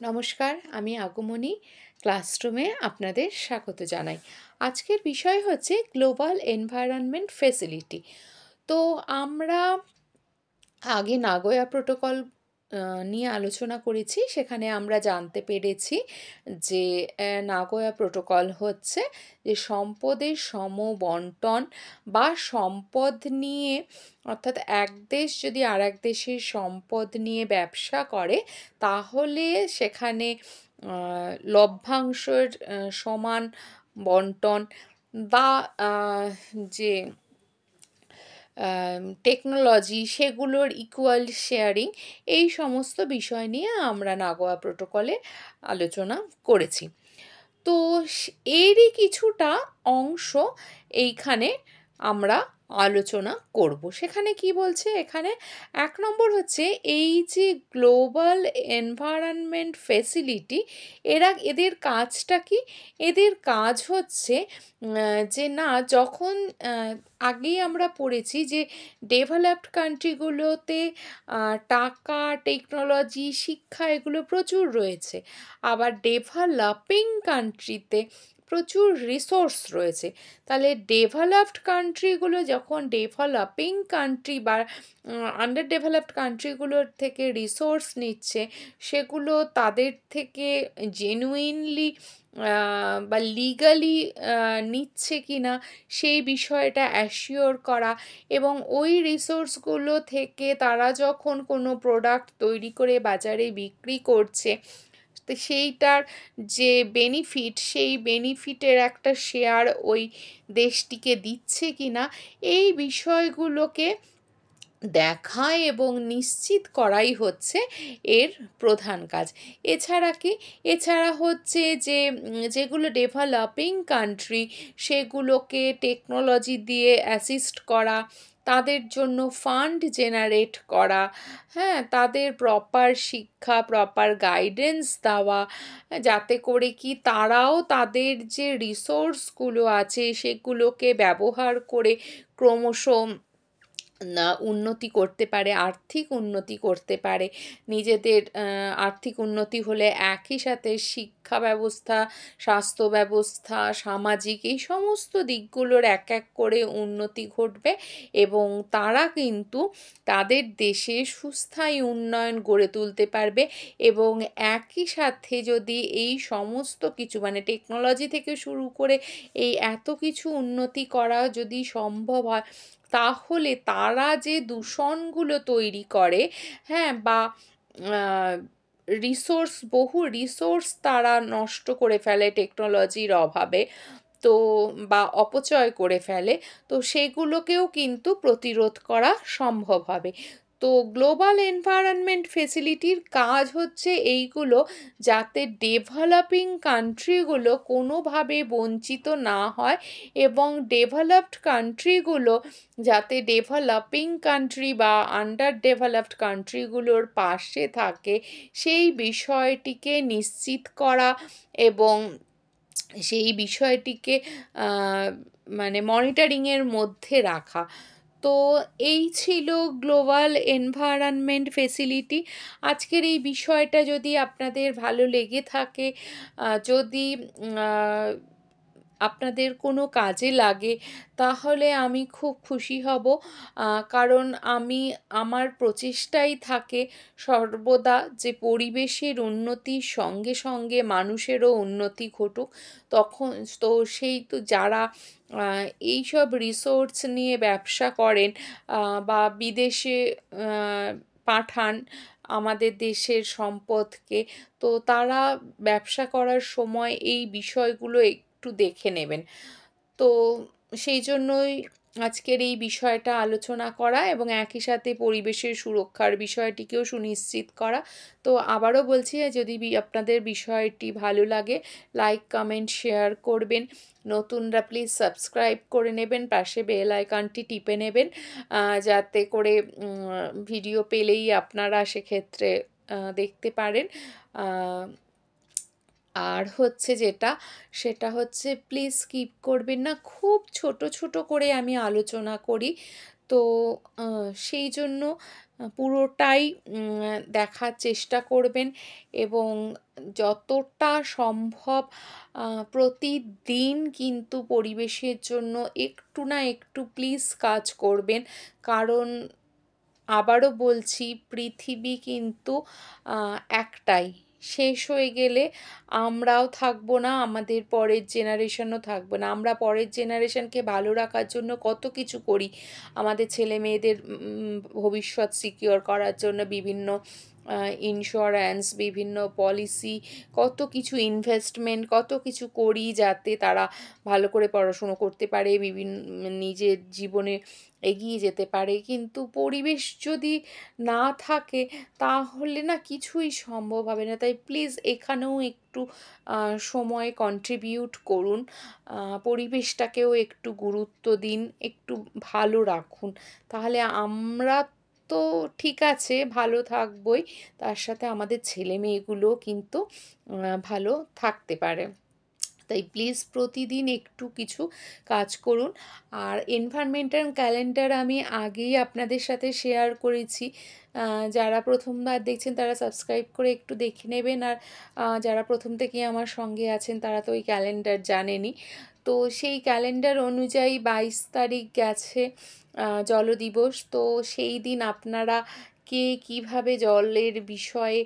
নমস্কার, আমি আগমনী ক্লাসরুমে আপনাদের স্বাগত জানাই। আজকের বিষয় হচ্ছে গ্লোবাল এনভায়রনমেন্ট ফেসিলিটি। তো আমরা আগে নাগোয়া প্রোটোকল নিয়ে আলোচনা করেছি। সেখানে আমরা জানতে পেরেছি যে নাগোয়া প্রোটোকল হচ্ছে যে সম্পদের সমবন্টন বা সম্পদ নিয়ে, অর্থাৎ এক দেশ যদি আরেক দেশের সম্পদ নিয়ে ব্যবসা করে তাহলে সেখানে লভ্যাংশের সমান বন্টন বা যে টেকনোলজি সেগুলোর ইকুয়াল শেয়ারিং, এই সমস্ত বিষয় নিয়ে আমরা নাগোয়া প্রোটোকলে আলোচনা করেছি। তো এরই কিছুটা অংশ এইখানে আমরা আলোচনা করব। সেখানে কি বলছে, এখানে 1 নম্বর হচ্ছে এই যে গ্লোবাল এনভায়রনমেন্ট ফেসিলিটি, এদের কাজটা কি? এদের কাজ হচ্ছে যে না, যখন আগেই আমরা পড়েছি যে ডেভেলপড কান্ট্রিগুলোতে টাকা, টেকনোলজি, শিক্ষা এগুলো প্রচুর রয়েছে, আবার ডেভেলপিং কান্ট্রিতে প্রচুর রিসোর্স রয়েছে। তাহলে ডেভেলপড কান্ট্রিগুলো যখন ডেভেলপিং কান্ট্রি বা আন্ডার ডেভেলপড কান্ট্রিগুলোর থেকে রিসোর্স নিচ্ছে, সেগুলো তাদের থেকে জেনুইনলি বা লিগালি নিচ্ছে কি না সেই বিষয়টা অ্যাসিওর করা, এবং ওই রিসোর্সগুলো থেকে তারা যখন কোনো প্রোডাক্ট তৈরি করে বাজারে বিক্রি করছে, তো সেইটার যে বেনিফিট, সেই বেনিফিটের একটা শেয়ার ওই দেশটিকে দিচ্ছে কি না, এই বিষয়গুলোকে দেখা এবং নিশ্চিত করাই হচ্ছে এর প্রধান কাজ। এছাড়া কি? এছাড়া হচ্ছে যে যেগুলো ডেভেলপিং কান্ট্রি সেগুলোকে টেকনোলজি দিয়ে অ্যাসিস্ট করা, তাদের জন্য ফান্ড জেনারেট করা, হ্যাঁ, তাদের প্রপার শিক্ষা, প্রপার গাইডেন্স দেওয়া, যাতে করে কি তারাও তাদের যে রিসোর্সগুলো আছে সেগুলোকে ব্যবহার করে ক্রমশ উন্নতি করতে পারে, আর্থিক উন্নতি করতে পারে। নিজেদের আর্থিক উন্নতি হলে একই সাথে শিক্ষা ব্যবস্থা, স্বাস্থ্য ব্যবস্থা, সামাজিক এই সমস্ত দিকগুলোর এক এক করে উন্নতি ঘটবে, এবং তারা কিন্তু তাদের দেশে সুস্থায়ী উন্নয়ন গড়ে তুলতে পারবে। এবং একই সাথে যদি এই সমস্ত কিছু মানে টেকনোলজি থেকে শুরু করে এই এত কিছু উন্নতি করা যদি সম্ভব হয়, তাহলে তারা যে দূষণগুলো তৈরি করে, হ্যাঁ, বা বহু রিসোর্স তারা নষ্ট করে ফেলে টেকনোলজির অভাবে, তো বা অপচয় করে ফেলে, তো সেগুলোকেও কিন্তু প্রতিরোধ করা সম্ভব হবে। তো গ্লোবাল এনভায়রনমেন্ট ফেসিলিটির কাজ হচ্ছে এইগুলো, যাতে ডেভেলপিং কান্ট্রিগুলো কোনোভাবে বঞ্চিত না হয়, এবং ডেভেলপড কান্ট্রিগুলো যাতে ডেভেলপিং কান্ট্রি বা আন্ডার ডেভেলপড কান্ট্রিগুলোর পাশে থাকে, সেই বিষয়টিকে নিশ্চিত করা এবং সেই বিষয়টিকে মানে মনিটরিংয়ের মধ্যে রাখা। তো এই ছিল গ্লোবাল এনভায়রনমেন্ট ফেসিলিটি। আজকের এই বিষয়টা যদি আপনাদের ভালো লেগে থাকে, যদি আপনাদের কোনো কাজে লাগে, তাহলে আমি খুব খুশি হব। কারণ আমার প্রচেষ্টাই থাকে সর্বদা যে পরিবেশের উন্নতির সঙ্গে সঙ্গে মানুষেরও উন্নতি ঘটুক। তখন তো যারা এইসব রিসোর্স নিয়ে ব্যবসা করেন বা বিদেশে পাঠান আমাদের দেশের সম্পদকে, তো তারা ব্যবসা করার সময় এই বিষয়গুলো একটু দেখে নেবেন। তো সেই জন্যই আজকের এই বিষয়টা আলোচনা করা, এবং একই সাথে পরিবেশের সুরক্ষার বিষয়টিকেও সুনিশ্চিত করা। তো আবারও বলছি, যদি আপনাদের বিষয়টি ভালো লাগে, লাইক, কমেন্ট, শেয়ার করবেন। নতুনরা প্লিজ সাবস্ক্রাইব করে নেবেন, পাশে বেল আইকনটি টিপে নেবেন, যাতে করে ভিডিও পেলেই আপনারা সেক্ষেত্রে দেখতে পারেন। আর হচ্ছে সেটা হচ্ছে প্লিজ স্কিপ করবেন না, খুব ছোট ছোট করে আমি আলোচনা করি। তো সেই জন্য পুরোটাই দেখার চেষ্টা করবেন এবং যতটা সম্ভব প্রতিদিন কিন্তু পরিবেশের জন্য একটু না একটু প্লিজ কাজ করবেন। কারণ আবারও বলছি, পৃথিবী কিন্তু একটাই। শেষ হয়ে গেলে আমরাও থাকবো না, আমাদের পরের জেনারেশনও থাকবে না। আমরা পরের জেনারেশনকে ভালো রাখার জন্য কত কিছু করি। আমাদের ছেলে মেয়েদের ভবিষ্যৎ সিকিওর করার জন্য বিভিন্ন ইন্স্যুরেন্স, বিভিন্ন পলিসি, কত কিছু ইনভেস্টমেন্ট, কত কিছু করি যাতে তারা ভালো করে পড়াশুনো করতে পারে, নিজের জীবনে এগিয়ে যেতে পারে। কিন্তু পরিবেশ যদি না থাকে তাহলে না কিছুই সম্ভব হবে না। তাই প্লিজ এখানেও একটু সময় কন্ট্রিবিউট করুন, পরিবেশটাকেও একটু গুরুত্ব দিন, একটু ভালো রাখুন। তাহলে আমরা তো ঠিক আছে, ভালো থাকবই, তার সাথে আমাদের ছেলে মেয়েগুলোও কিন্তু ভালো থাকতে পারে। তাই প্লিজ প্রতিদিন একটু কিছু কাজ করুন। আর এনভায়রনমেন্টাল ক্যালেন্ডার আমি আগেই আপনাদের সাথে শেয়ার করেছি। যারা প্রথমবার দেখছেন তারা সাবস্ক্রাইব করে একটু দেখে নেবেন। আর যারা প্রথম থেকেই আমার সঙ্গে আছেন তারা তো ওই ক্যালেন্ডার জানেনই। তো সেই ক্যালেন্ডার অনুযায়ী 22 তারিখ গেছে জল দিবস। তো সেই দিন আপনারা কে কীভাবে জলের বিষয়ে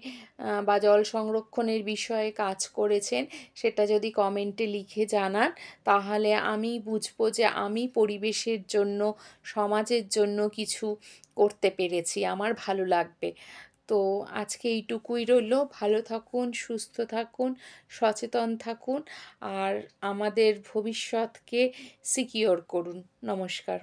বা জল সংরক্ষণের বিষয়ে কাজ করেছেন সেটা যদি কমেন্টে লিখে জানান, তাহলে আমি বুঝবো যে আমি পরিবেশের জন্য, সমাজের জন্য কিছু করতে পেরেছি, আমার ভালো লাগবে। তো আজকে এইটুকুই রইল। ভালো থাকুন, সুস্থ থাকুন, সচেতন থাকুন আর আমাদের ভবিষ্যৎকে সিকিওর করুন। নমস্কার।